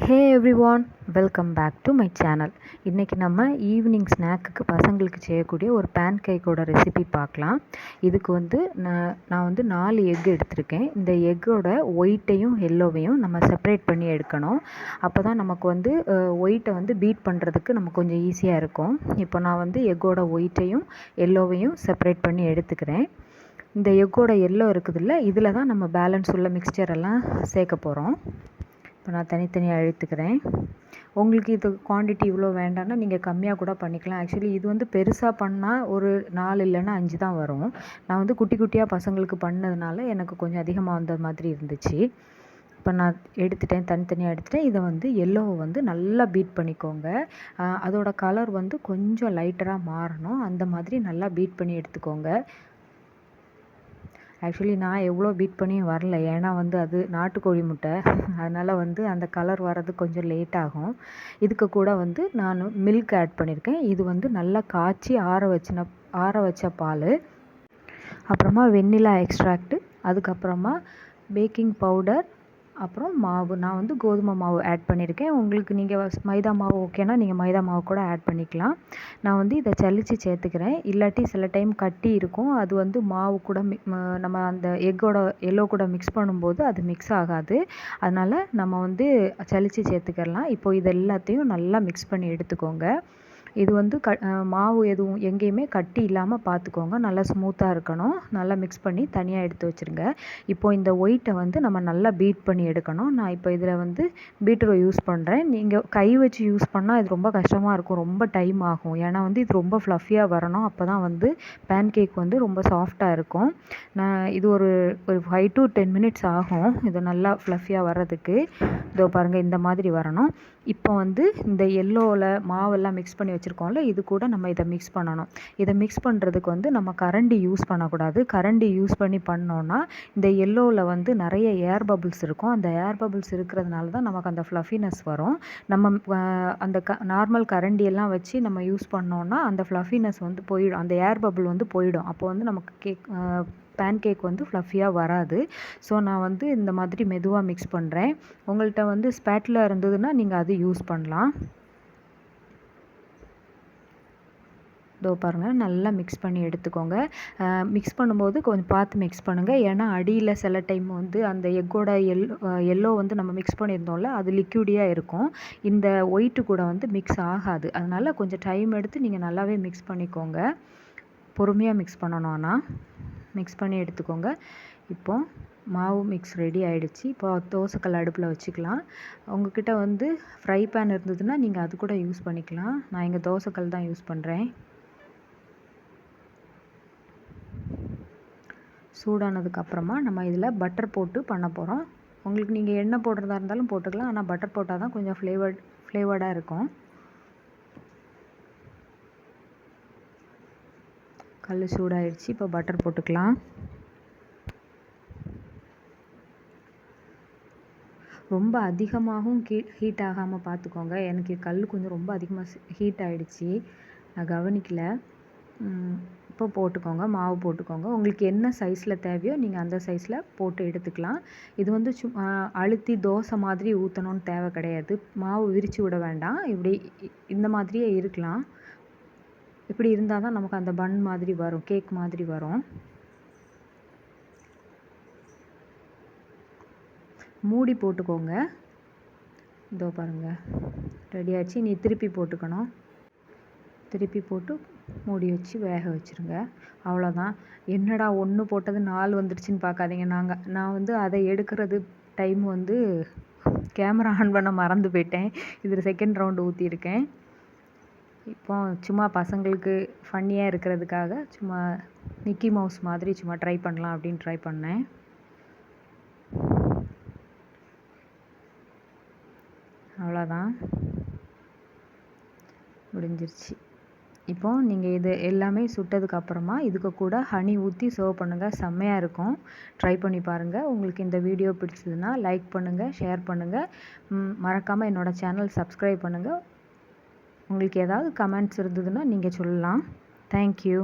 Hey everyone, welcome back to my channel. இன்றைக்கி நம்ம evening ஸ்நாக்குக்கு பசங்களுக்கு செய்யக்கூடிய ஒரு பேன் கேக்கோட ரெசிபி பார்க்கலாம். இதுக்கு வந்து நான் வந்து 4 எக் எடுத்திருக்கேன். இந்த எக்கோட ஒயிட்டையும் எல்லோவையும் நம்ம செப்பரேட் பண்ணி எடுக்கணும். அப்போ தான் நமக்கு வந்து ஒயிட்டை வந்து பீட் பண்ணுறதுக்கு நமக்கு கொஞ்சம் ஈஸியாக இருக்கும். இப்போ நான் வந்து எக்கோட ஒயிட்டையும் எல்லோவையும் செப்பரேட் பண்ணி எடுத்துக்கிறேன். இந்த எக்கோட எல்லோ இருக்குதுல்ல, இதில் தான் நம்ம பேலன்ஸ் உள்ள மிக்ஸ்சர் எல்லாம் சேர்க்க போகிறோம். இப்போ நான் தனித்தனியாக எடுத்துக்கிறேன். உங்களுக்கு இது குவான்டிட்டி இவ்வளோ வேண்டாம்னா நீங்கள் கம்மியாக கூட பண்ணிக்கலாம். ஆக்சுவலி இது வந்து பெருசாக பண்ணால் ஒரு 4 இல்லைன்னா 5 தான் வரும். நான் வந்து குட்டி குட்டியாக பசங்களுக்கு பண்ணதுனால எனக்கு கொஞ்சம் அதிகமாக வந்த மாதிரி இருந்துச்சு. இப்போ நான் தனித்தனியாக எடுத்துட்டேன். இதை வந்து எல்லோவை வந்து நல்லா பீட் பண்ணிக்கோங்க. அதோட கலர் வந்து கொஞ்சம் லைட்டராக மாறணும். அந்த மாதிரி நல்லா பீட் பண்ணி எடுத்துக்கோங்க. ஆக்சுவலி நான் எவ்வளோ பீட் பண்ணியும் வரல, ஏன்னா வந்து அது நாட்டுக்கோழி முட்டை, அதனால் வந்து அந்த கலர் வர்றது கொஞ்சம் லேட் ஆகும். இதுக்கு கூட வந்து நான் மில்க் ஆட் பண்ணியிருக்கேன். இது வந்து நல்லா காய்ச்சி ஆற வச்ச பால், அப்புறமா வெண்ணிலா எக்ஸ்ட்ராக்ட், அதுக்கப்புறமா பேக்கிங் பவுடர், அப்புறம் மாவு. நான் வந்து கோதுமை மாவு ஆட் பண்ணியிருக்கேன். உங்களுக்கு நீங்கள் மைதா மாவு ஓகேனா நீங்கள் மைதா மாவு கூட ஆட் பண்ணிக்கலாம். நான் வந்து இதை சலித்து சேர்த்துக்கிறேன். இல்லாட்டி சில டைம் கட்டி இருக்கும், அது வந்து மாவு கூட நம்ம அந்த எக்கோட எல்லோ கூட மிக்ஸ் பண்ணும்போது அது மிக்ஸ் ஆகாது. அதனால் நம்ம வந்து சலித்து சேர்த்துக்கலாம். இப்போ இது எல்லாத்தையும் நல்லா மிக்ஸ் பண்ணி எடுத்துக்கோங்க. இது வந்து மாவு எதுவும் எங்கேயுமே கட்டி இல்லாமல் பார்த்துக்கோங்க. நல்லா ஸ்மூத்தாக இருக்கணும். நல்லா மிக்ஸ் பண்ணி தனியாக எடுத்து வச்சுருங்க. இப்போது இந்த ஒயிட்டை வந்து நம்ம நல்லா பீட் பண்ணி எடுக்கணும். நான் இப்போ இதில் வந்து பீட்டரை யூஸ் பண்ணுறேன். நீங்கள் கை வச்சு யூஸ் பண்ணால் இது ரொம்ப கஷ்டமாக இருக்கும், ரொம்ப டைம் ஆகும். ஏன்னா வந்து இது ரொம்ப ஃப்ளஃபியாக வரணும். அப்போ தான் வந்து பேன் கேக் வந்து ரொம்ப சாஃப்டாக இருக்கும். இது ஒரு 5 to 10 மினிட்ஸ் ஆகும் இது நல்லா ஃப்ளஃபியாக வர்றதுக்கு. இதோ பாருங்கள், இந்த மாதிரி வரணும். இப்போ வந்து இந்த எல்லோவில் மாவெல்லாம் மிக்ஸ் பண்ணி வச்சுருக்கோம்ல, இது கூட நம்ம இதை மிக்ஸ் பண்ணணும். இதை மிக்ஸ் பண்ணுறதுக்கு வந்து நம்ம கரண்டி யூஸ் பண்ணக்கூடாது. கரண்டி யூஸ் பண்ணி பண்ணோன்னா இந்த எல்லோவில் வந்து நிறைய ஏர் பபிள்ஸ் இருக்கும். அந்த ஏர் பபிள்ஸ் இருக்கிறதுனால தான் நமக்கு அந்த ஃப்ளஃபினஸ் வரும். நம்ம அந்த நார்மல் கரண்டியெல்லாம் வச்சு நம்ம யூஸ் பண்ணோன்னா அந்த ஃப்ளஃபினஸ் வந்து போயிடும், அந்த ஏர் பபிள் வந்து போயிடும். அப்போ வந்து நமக்கு பேன் கேக் வந்து ஃப்ளஃபியாக வராது. ஸோ நான் வந்து இந்த மாதிரி மெதுவாக மிக்ஸ் பண்ணுறேன். உங்கள்கிட்ட வந்து ஸ்பேட்லா இருந்ததுன்னா நீங்கள் அது யூஸ் பண்ணலாம். இதோ பாருங்கள், நல்லா மிக்ஸ் பண்ணி எடுத்துக்கோங்க. மிக்ஸ் பண்ணும்போது கொஞ்சம் பார்த்து மிக்ஸ் பண்ணுங்கள். ஏன்னா அடியில் சில டைம் வந்து அந்த எக்கோட எல்லோ வந்து நம்ம மிக்ஸ் பண்ணியிருந்தோம்ல, அது லிக்யூடியாக இருக்கும். இந்த ஒயிட்டு கூட வந்து மிக்ஸ் ஆகாது. அதனால் கொஞ்சம் டைம் எடுத்து நீங்கள் நல்லாவே மிக்ஸ் பண்ணிக்கோங்க. பொறுமையாக மிக்ஸ் பண்ணணும். ஆனால் மிக்ஸ் பண்ணி எடுத்துக்கோங்க. இப்போது மாவு மிக்ஸ் ரெடி ஆகிடுச்சு. இப்போ தோசைக்கல் அடுப்பில் வச்சுக்கலாம். உங்கள்கிட்ட வந்து ஃப்ரை பேன் இருந்ததுன்னா நீங்கள் அது கூட யூஸ் பண்ணிக்கலாம். நான் இங்கே தோசைக்கல் தான் யூஸ் பண்ணுறேன். சூடானதுக்கப்புறமா நம்ம இதில் பட்டர் போட்டு பண்ண போகிறோம். உங்களுக்கு நீங்கள் எண்ணெய் போடுறதா இருந்தாலும் போட்டுக்கலாம், ஆனால் பட்டர் போட்டால் தான் கொஞ்சம் ஃப்ளேவர்டாக இருக்கும். கல் சூடாகிடுச்சு. இப்போ பட்டர் போட்டுக்கலாம். ரொம்ப அதிகமாகவும் ஹீட் ஆகாமல் பார்த்துக்கோங்க. எனக்கு கல் கொஞ்சம் ரொம்ப அதிகமாக ஹீட் ஆகிடுச்சி, நான் கவனிக்கல. இப்போ போட்டுக்கோங்க, மாவு போட்டுக்கோங்க. உங்களுக்கு என்ன சைஸில் தேவையோ நீங்கள் அந்த சைஸில் போட்டு எடுத்துக்கலாம். இது வந்து அழுத்தி தோசை மாதிரி ஊற்றணும்னு தேவை கிடையாது. மாவு விரித்து விட வேண்டாம். இப்படி இந்த மாதிரியே இருக்கலாம். இப்படி இருந்தால் தான் நமக்கு அந்த பன் மாதிரி வரும், கேக் மாதிரி வரும். மூடி போட்டுக்கோங்க. இதோ பாருங்கள், ரெடி ஆகிடுச்சு. நீ திருப்பி போட்டுக்கணும். திருப்பி போட்டு மூடி வச்சு வேக வச்சுருங்க. அவ்வளோதான். என்னடா ஒன்று போட்டது 4 வந்துடுச்சுன்னு பார்க்காதீங்க. நான் வந்து அதை எடுக்கிறது டைம் வந்து கேமரா ஆன் பண்ண மறந்து போயிட்டேன். இதில் செகண்ட் ரவுண்டு ஊற்றிருக்கேன். இப்போ சும்மா பசங்களுக்கு ஃபன்னியாக இருக்கிறதுக்காக சும்மா மிக்கி மவுஸ் மாதிரி சும்மா ட்ரை பண்ணலாம் அப்படின்னு ட்ரை பண்ணேன். அவ்வளோதான், முடிஞ்சிருச்சு. இப்போது நீங்கள் இது எல்லாமே சுட்டதுக்கப்புறமா இதுக்கு கூட ஹனி ஊற்றி சர்வ் பண்ணுங்கள். செம்மையாக இருக்கும். ட்ரை பண்ணி பாருங்கள். உங்களுக்கு இந்த வீடியோ பிடிச்சதுன்னா லைக் பண்ணுங்கள், ஷேர் பண்ணுங்கள். மறக்காமல் என்னோடய சேனல் சப்ஸ்கிரைப் பண்ணுங்கள். உங்களுக்கு ஏதாவது கமெண்ட்ஸ் இருந்ததுன்னா நீங்கள் சொல்லலாம். தேங்க்யூ.